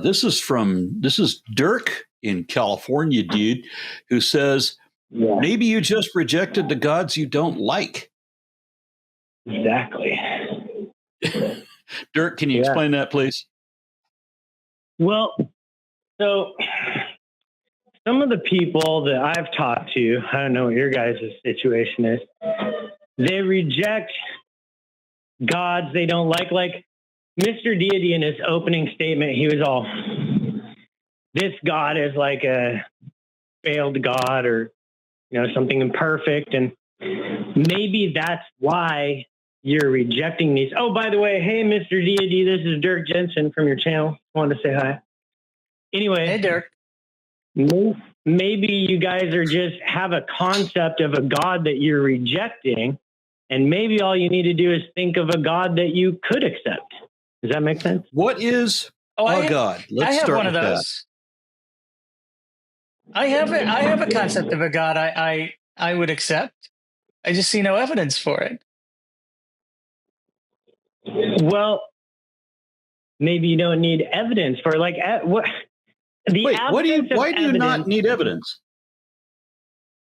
This is Dirk in California, dude, who says, maybe you just rejected the gods you don't like. Exactly. Dirk, can you explain that, please? Well, so some of the people that I've talked to, I don't know what your guys' situation is, they reject gods they don't like. Like Mr. Deity in his opening statement, he was all, this God is like a failed God or, something imperfect. And maybe that's why you're rejecting these. Oh, by the way, hey, Mr. Deity, this is Dirk Jensen from your channel. Wanted to say hi. Anyway. Hey, Dirk. Maybe you guys just have a concept of a God that you're rejecting, and maybe all you need to do is think of a God that you could accept. Does that make sense? What is God? Let's start one of those. I have a concept of a God I would accept. I just see no evidence for it. Well, maybe you don't need evidence for what. Why do you not need evidence?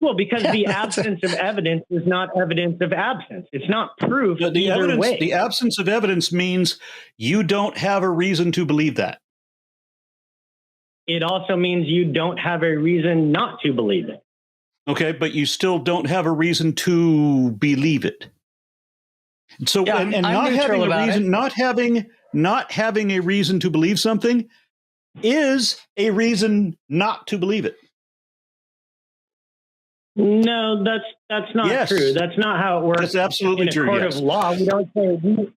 Well, because the absence of evidence is not evidence of absence. It's not proof either way. The absence of evidence means you don't have a reason to believe that. It also means you don't have a reason not to believe it. Okay, but you still don't have a reason to believe it. So, and not having a reason, not having a reason to believe something is a reason not to believe it. No, that's not true. That's not how it works. That's absolutely true. In a court of law, we don't say.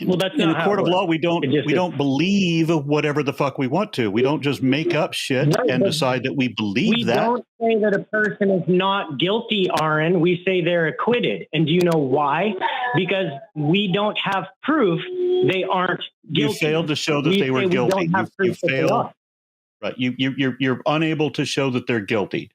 Well, that's in not a court of law. We don't don't believe whatever the fuck we want to. We don't just make up shit and decide that we believe that. We don't say that a person is not guilty, Aron. We say they're acquitted. And do you know why? Because we don't have proof they aren't guilty. You failed to show that they were guilty. You failed. Right. You're unable to show that they're guilty.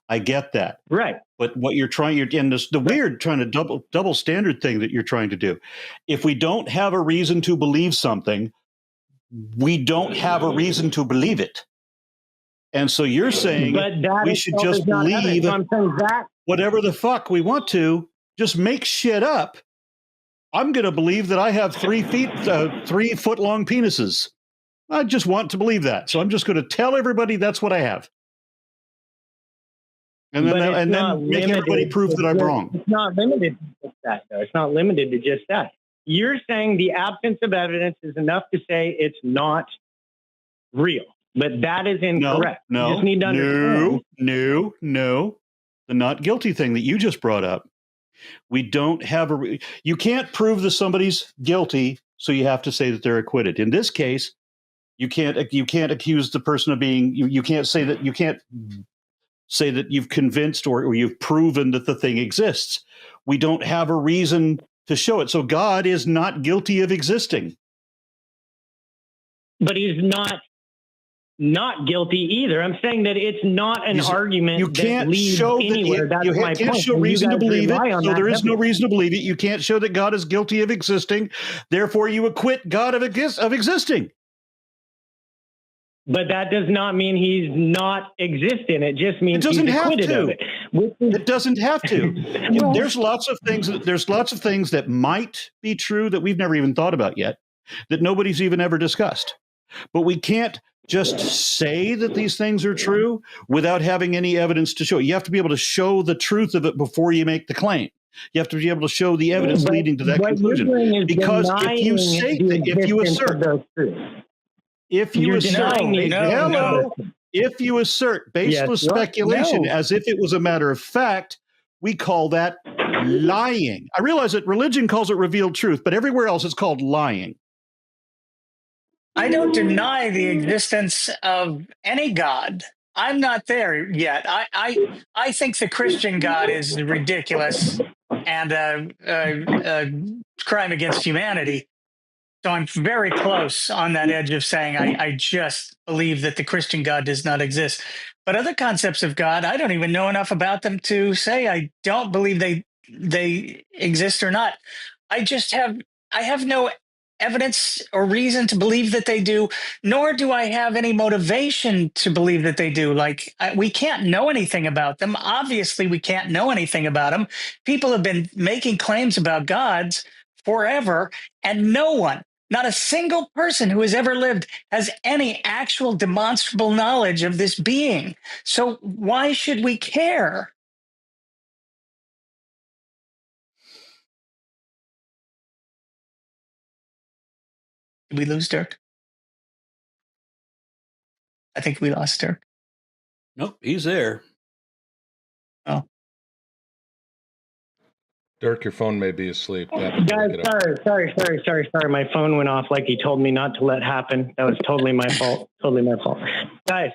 I get that. Right. But what you're trying, trying to double standard thing that you're trying to do. If we don't have a reason to believe something, we don't have a reason to believe it. And so you're saying we should just believe whatever the fuck we want to, just make shit up. I'm going to believe that I have 3 foot long penises. I just want to believe that. So I'm just going to tell everybody that's what I have. And then make everybody prove that I'm wrong. It's not limited to just that, though. It's not limited to just that. You're saying the absence of evidence is enough to say it's not real, but that is incorrect. No, you just need to understand. No. The not guilty thing that you just brought up. We don't have you can't prove that somebody's guilty, so you have to say that they're acquitted. In this case, you can't accuse the person of being. You can't say that. You can't say that you've convinced or you've proven that the thing exists. We don't have a reason to show it. So God is not guilty of existing. But he's not guilty either. I'm saying that it's not an argument you can't that leads show anywhere. That you can't show reason to believe it, so there is no reason to believe it. You can't show that God is guilty of existing. Therefore, you acquit God of existing. But that does not mean he's not existing. It just means he's acquitted of it. It doesn't have to. There's lots of things. There's lots of things that might be true that we've never even thought about yet, that nobody's even ever discussed. But we can't just say that these things are true without having any evidence to show it. You have to be able to show the truth of it before you make the claim. You have to be able to show the evidence leading to that conclusion. Because if you say, if you assert baseless speculation as if it was a matter of fact, we call that lying. I realize that religion calls it revealed truth, but everywhere else it's called lying. I don't deny the existence of any God. I'm not there yet. I think the Christian God is ridiculous and a crime against humanity. So I'm very close on that edge of saying I just believe that the Christian God does not exist. But other concepts of God, I don't even know enough about them to say I don't believe they exist or not. I have no evidence or reason to believe that they do, nor do I have any motivation to believe that they do. Like, we can't know anything about them. Obviously, we can't know anything about them. People have been making claims about gods forever, and no one, not a single person who has ever lived, has any actual demonstrable knowledge of this being. So why should we care? Did we lose Dirk? I think we lost Dirk. Nope, he's there. Oh. Dirk, your phone may be asleep. Guys, sorry. My phone went off like he told me not to let happen. That was totally my fault. Totally my fault. Guys,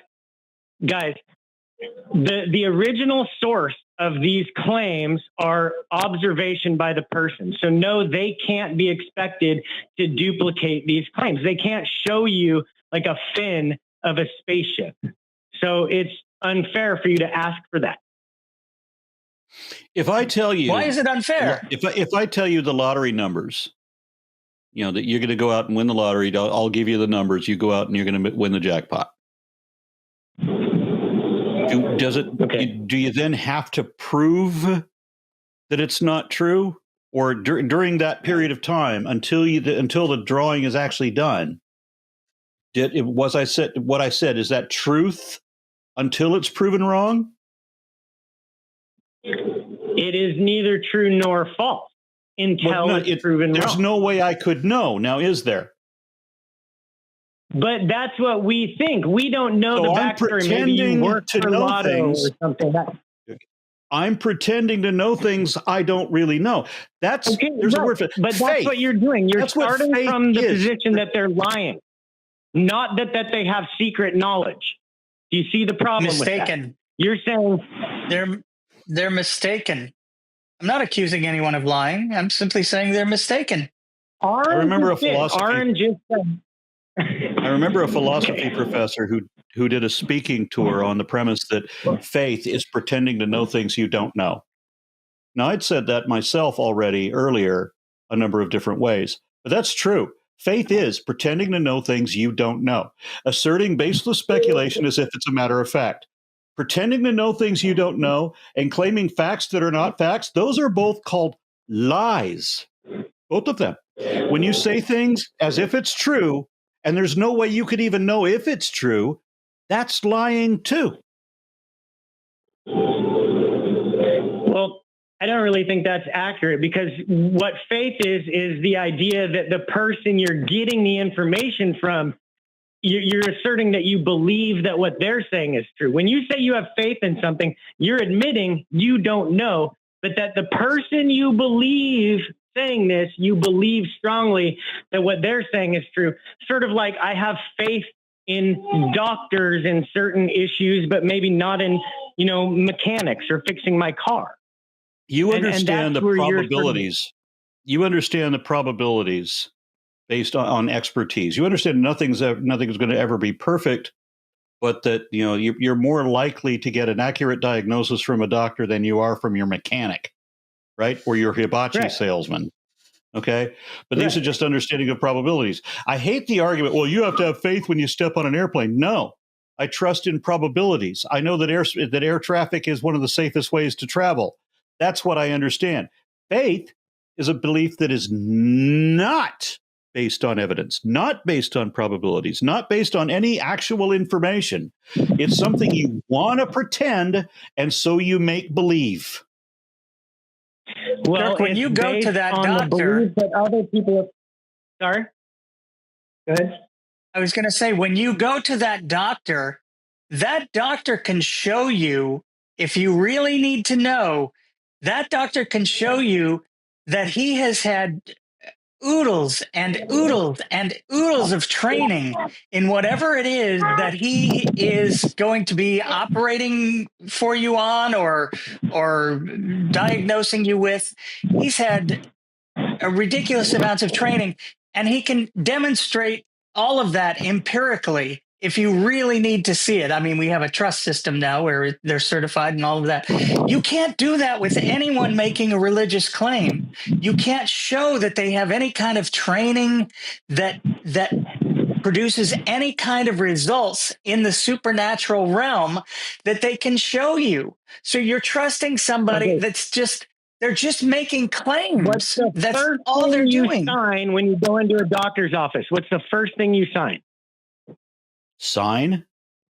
the original source of these claims are observation by the person. So no, they can't be expected to duplicate these claims. They can't show you like a fin of a spaceship. So it's unfair for you to ask for that. If I tell you, why is it unfair? If I tell you the lottery numbers, you know, that you're going to go out and win the lottery, I'll give you the numbers. You go out and you're going to win the jackpot. Do you then have to prove that it's not true, or during that period of time until the drawing is actually done? What I said, is that truth until it's proven wrong? It is neither true nor false until it's proven wrong. There's no way I could know. Now, is there? But that's what we think. We don't know the backstory. Maybe you work for Lotto or something. I'm pretending to know things I don't really know. There's a word for it. But that's what you're doing. You're starting from the position that they're lying, not that they have secret knowledge. Do you see the problem with that? You're saying they're mistaken. I'm not accusing anyone of lying. I'm simply saying they're mistaken. I remember a philosophy professor who did a speaking tour on the premise that faith is pretending to know things you don't know. Now, I'd said that myself already earlier a number of different ways, but that's true. Faith is pretending to know things you don't know, asserting baseless speculation as if it's a matter of fact. Pretending to know things you don't know and claiming facts that are not facts, those are both called lies. Both of them. When you say things as if it's true, and there's no way you could even know if it's true, that's lying too. Well, I don't really think that's accurate, because what faith is the idea that the person you're getting the information from, you're asserting that you believe that what they're saying is true. When you say you have faith in something, you're admitting you don't know, but that the person you believe saying this, you believe strongly that what they're saying is true. Sort of like I have faith in doctors in certain issues, but maybe not in, mechanics or fixing my car. You understand the probabilities. You understand the probabilities based on expertise. You understand nothing's going to ever be perfect, but that you're more likely to get an accurate diagnosis from a doctor than you are from your mechanic, right? Or your hibachi salesman. Okay, but these are just understanding of probabilities. I hate the argument, well, you have to have faith when you step on an airplane. No, I trust in probabilities. I know that air traffic is one of the safest ways to travel. That's what I understand. Faith is a belief that is not based on evidence, not based on probabilities, not based on any actual information. It's something you want to pretend, and so you make believe. Well, Dirk, when you go to that doctor, that other people sorry, go ahead. I was going to say, when you go to that doctor can show you, if you really need to know, that doctor can show you that he has had oodles and oodles and oodles of training in whatever it is that he is going to be operating for you on or diagnosing you with. He's had a ridiculous amounts of training, and he can demonstrate all of that empirically if you really need to see it. I mean, we have a trust system now where they're certified and all of that. You can't do that with anyone making a religious claim. You can't show that they have any kind of training that produces any kind of results in the supernatural realm that they can show you. So you're trusting somebody they're just making claims. What's the That's first all thing they're you doing. sign when you go into a doctor's office? What's the first thing you sign? Sign?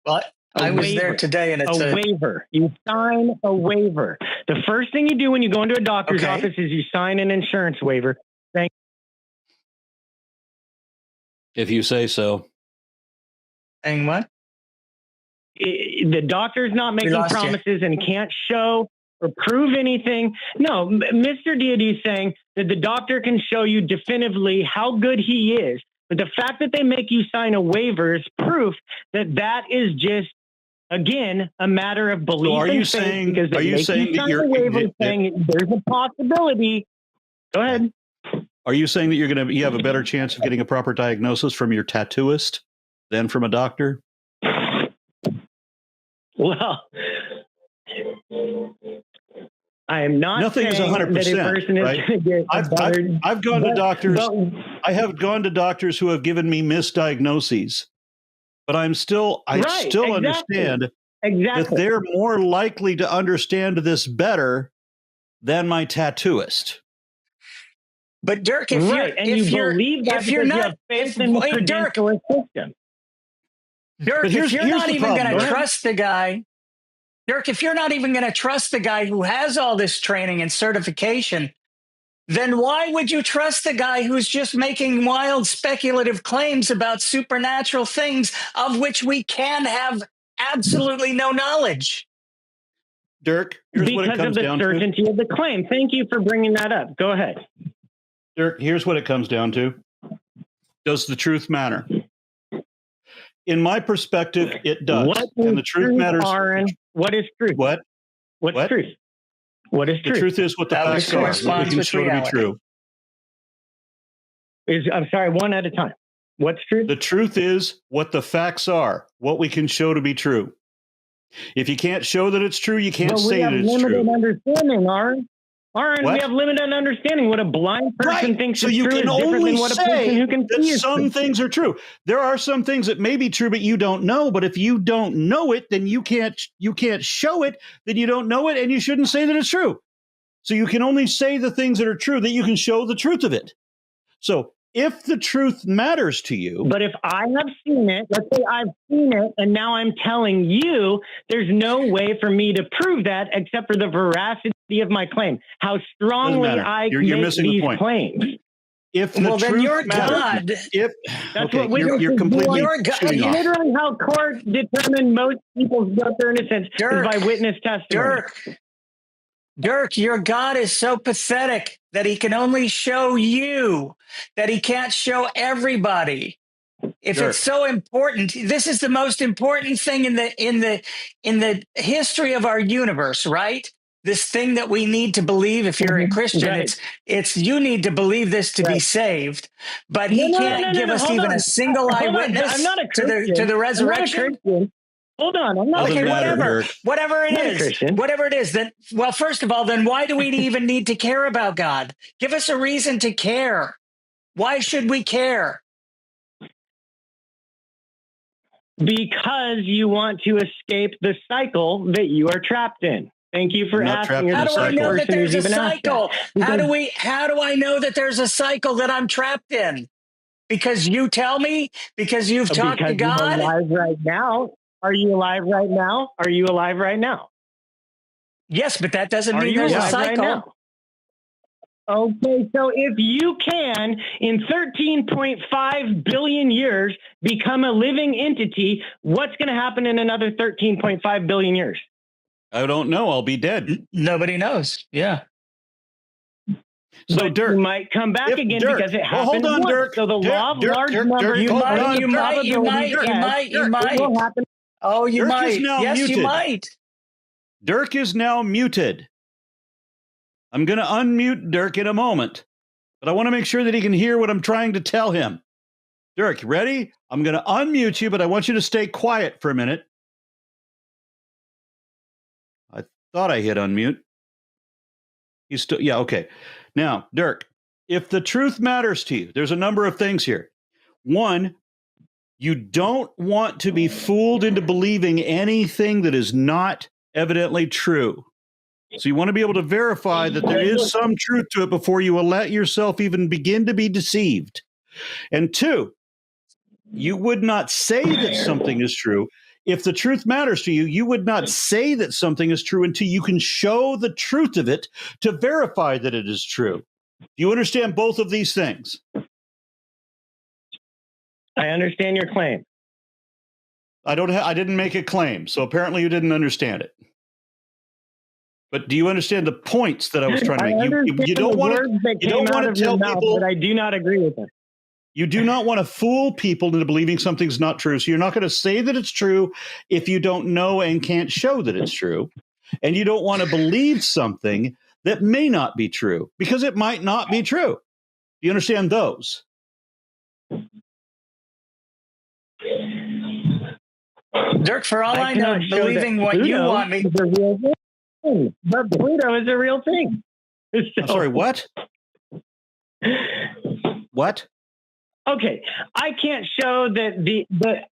Well, I was there waiver. today, and it's a waiver. You sign a waiver. The first thing you do when you go into a doctor's office is you sign an insurance waiver. If you say so. saying what? The doctor's not making promises and can't show or prove anything. No, Mr. Deity is saying that the doctor can show you definitively how good he is. But the fact that they make you sign a waiver is proof that that is just, again, a matter of belief. So are you saying, because they make you sign a waiver saying there's a possibility. Go ahead. Are you saying that you have a better chance of getting a proper diagnosis from your tattooist than from a doctor? Well, I am not. Nothing is 100%. Right? I've gone to doctors. I have gone to doctors who have given me misdiagnoses, but I still understand that they're more likely to understand this better than my tattooist. But Dirk, if you're not even going to trust the guy, Dirk, if you're not even going to trust the guy who has all this training and certification, then why would you trust the guy who's just making wild speculative claims about supernatural things of which we can have absolutely no knowledge? Dirk, here's what it comes down to. Because of the certainty of the claim. Thank you for bringing that up. Go ahead. Dirk, here's what it comes down to. Does the truth matter? In my perspective, it does. And the truth matters. Aron, what is truth? What's truth? What is truth? The truth is what the facts are. What we can show to be true. I'm sorry, one at a time. What's truth? The truth is what the facts are. What we can show to be true. If you can't show that it's true, you can't say that it's true. We have limited understanding, Aron. We have limited understanding. What a blind person thinks is true is different than what a person who can see is true. Some things are true. There are some things that may be true, but you don't know. But if you don't know it, then you can't show it. Then you don't know it, and you shouldn't say that it's true. So you can only say the things that are true that you can show the truth of it. So if the truth matters to you. But if I have seen it, let's say I've seen it, and now I'm telling you, there's no way for me to prove that except for the veracity of my claim. How strongly I you're make missing these the point. claims. If the truth then you're matters, God. You're completely literally how courts determine most people's guilt or innocence is by witness testimony. Dirk, your God is so pathetic that he can only show you, that he can't show everybody. If it's so important, this is the most important thing in the history of our universe, right? This thing that we need to believe. If you're a Christian, it's you need to believe this to be saved. But he can't give us even a single eyewitness to the resurrection. Hold on, I'm not okay. Whatever it is. Then, well, first of all, then why do we even need to care about God? Give us a reason to care. Why should we care? Because you want to escape the cycle that you are trapped in. Thank you for asking. How do I know that there's a cycle? How do I know that there's a cycle that I'm trapped in? Because you tell me? Because you've talked to God? You're alive right now. Are you alive right now? Are you alive right now? Yes, but that doesn't mean there's a cycle. Right now? Okay, so if you can, in 13.5 billion years, become a living entity, what's going to happen in another 13.5 billion years? I don't know. I'll be dead. Nobody knows. Yeah. So but Dirk, you might come back again because it happened. Hold on, once. Dirk. So the law of large numbers. You might. Oh, you Dirk might. Is now yes, muted. You might. Dirk is now muted. I'm going to unmute Dirk in a moment, but I want to make sure that he can hear what I'm trying to tell him. Dirk, you ready? I'm going to unmute you, but I want you to stay quiet for a minute. I thought I hit unmute. He's still, yeah, okay. Now, Dirk, if the truth matters to you, there's a number of things here. One, you don't want to be fooled into believing anything that is not evidently true. So you want to be able to verify that there is some truth to it before you will let yourself even begin to be deceived. And two, you would not say that something is true. If the truth matters to you, you would not say that something is true until you can show the truth of it to verify that it is true. Do you understand both of these things? I understand your claim. I didn't make a claim, so apparently you didn't understand it. But do you understand the points that I was trying to make? You don't want to tell people, but I do not agree with them. You do not want to fool people into believing something's not true. So you're not going to say that it's true if you don't know and can't show that it's true. And you don't want to believe something that may not be true because it might not be true. Do you understand those? Dirk, for all I know, believing what you want me. But Pluto is a real thing. So, I'm sorry, what? What? Okay, I can't show that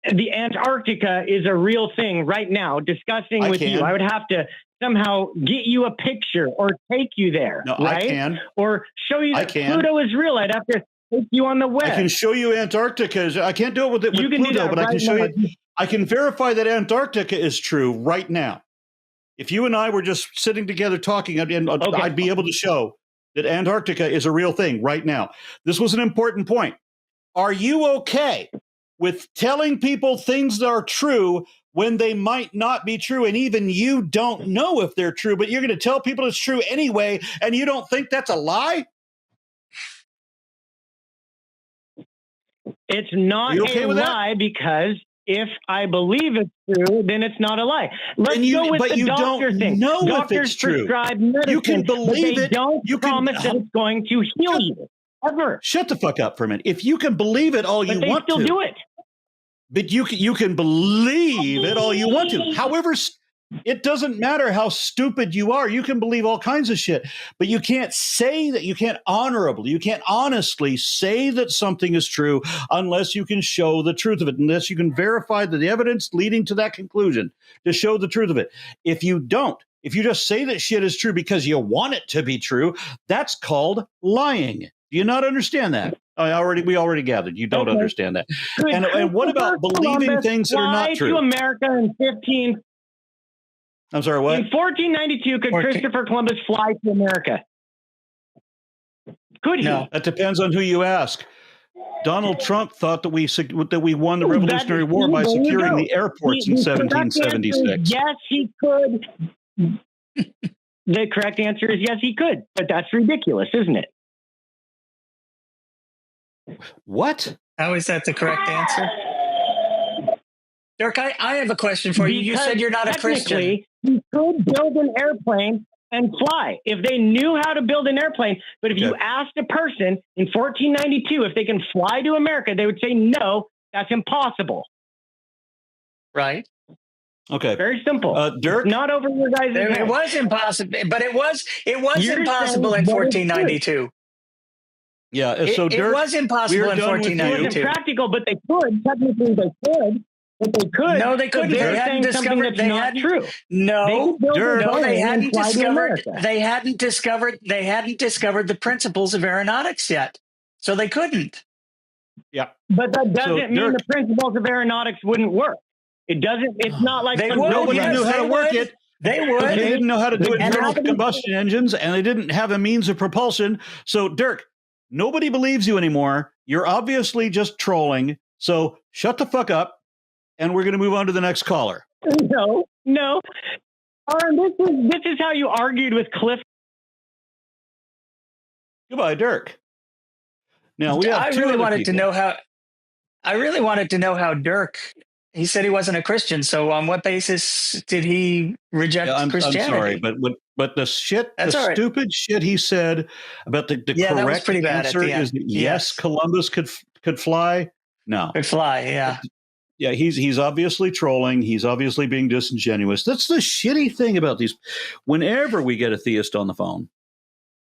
the Antarctica is a real thing right now. Discussing with you, I would have to somehow get you a picture or take you there. No, right? I can. Or show you that Pluto is real. I'd have to take you on the web. I can show you Antarctica. I can't do it with Pluto, but I can show you. I can verify that Antarctica is true right now. If you and I were just sitting together talking, I'd be able to show that Antarctica is a real thing right now. This was an important point. Are you okay with telling people things that are true when they might not be true, and even you don't know if they're true, but you're going to tell people it's true anyway, and you don't think that's a lie? It's not a lie because if I believe it's true, then it's not a lie. Let's go with the doctor thing. Doctors prescribe medicine, you can believe but they don't promise that it's going to heal you. Ever. Shut the fuck up for a minute. If you can believe it all you want to. But they still do it. But you can believe it all you want to. However, it doesn't matter how stupid you are. You can believe all kinds of shit. But you can't say that. You can't honestly say that something is true unless you can show the truth of it, unless you can verify the evidence leading to that conclusion to show the truth of it. If you don't, if you just say that shit is true because you want it to be true, that's called lying. Do you not understand that? We already gathered. You don't understand that. And what about believing things that are not true? To America in 15. I'm sorry, what? In 1492, could Christopher Columbus fly to America? Could he? No. That depends on who you ask. Donald Trump thought that we won the Revolutionary War by securing the airports in 1776. Yes, he could. The correct answer is yes, he could. But that's ridiculous, isn't it? What? How is that the correct answer? Dirk, I have a question for you. You said you're not a Christian. You could build an airplane and fly if they knew how to build an airplane. But if you asked a person in 1492 if they can fly to America, they would say, no, that's impossible. Right. Okay. Very simple. Dirk? Not over your guys' head. It was impossible, but it was impossible in 1492. Yeah, so Dirk, it was impossible in 1492. It wasn't practical, but they could. Technically, they could. But they could. No, they couldn't. They hadn't discovered. They not true. No, Dirk, no, they hadn't discovered. They hadn't discovered. They hadn't discovered the principles of aeronautics yet, so they couldn't. Yeah, but that doesn't mean the principles of aeronautics wouldn't work. It doesn't. It's not like nobody knew how to work it. They would. They didn't know how to do internal combustion engines, and they didn't have a means of propulsion. So, Dirk, nobody believes you anymore. You're obviously just trolling. So shut the fuck up, and we're going to move on to the next caller. No. Aron, this is how you argued with Cliff. Goodbye, Dirk. Now we have I really wanted to know how Dirk. He said he wasn't a Christian, so on what basis did he reject Christianity? I'm sorry, but the stupid shit he said about the correct answer is yes, Columbus could fly. No. Could fly, yeah. Yeah, he's obviously trolling. He's obviously being disingenuous. That's the shitty thing about these. Whenever we get a theist on the phone,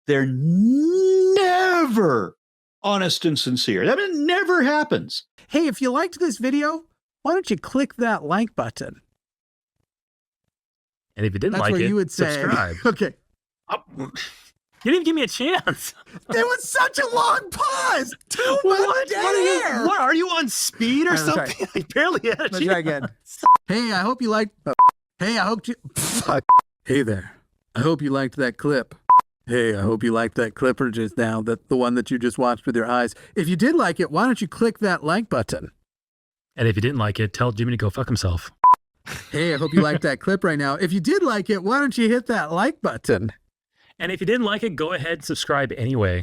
they're never honest and sincere. I mean, it never happens. Hey, if you liked this video, why don't you click that like button? And if you didn't That's like what it, you would say. subscribe. Okay. You didn't give me a chance. There was such a long pause. What are you on speed or All right, let's something? I barely had a Let's chance. try again. Hey, I hope you liked. Hey, I hope you. Fuck. Hey there. I hope you liked that clip. Hey, I hope you liked that clipper just now, the one that you just watched with your eyes. If you did like it, why don't you click that like button? And if you didn't like it, tell Jimmy to go fuck himself. Hey, I hope you liked that clip right now. If you did like it, why don't you hit that like button? And if you didn't like it, go ahead and subscribe anyway.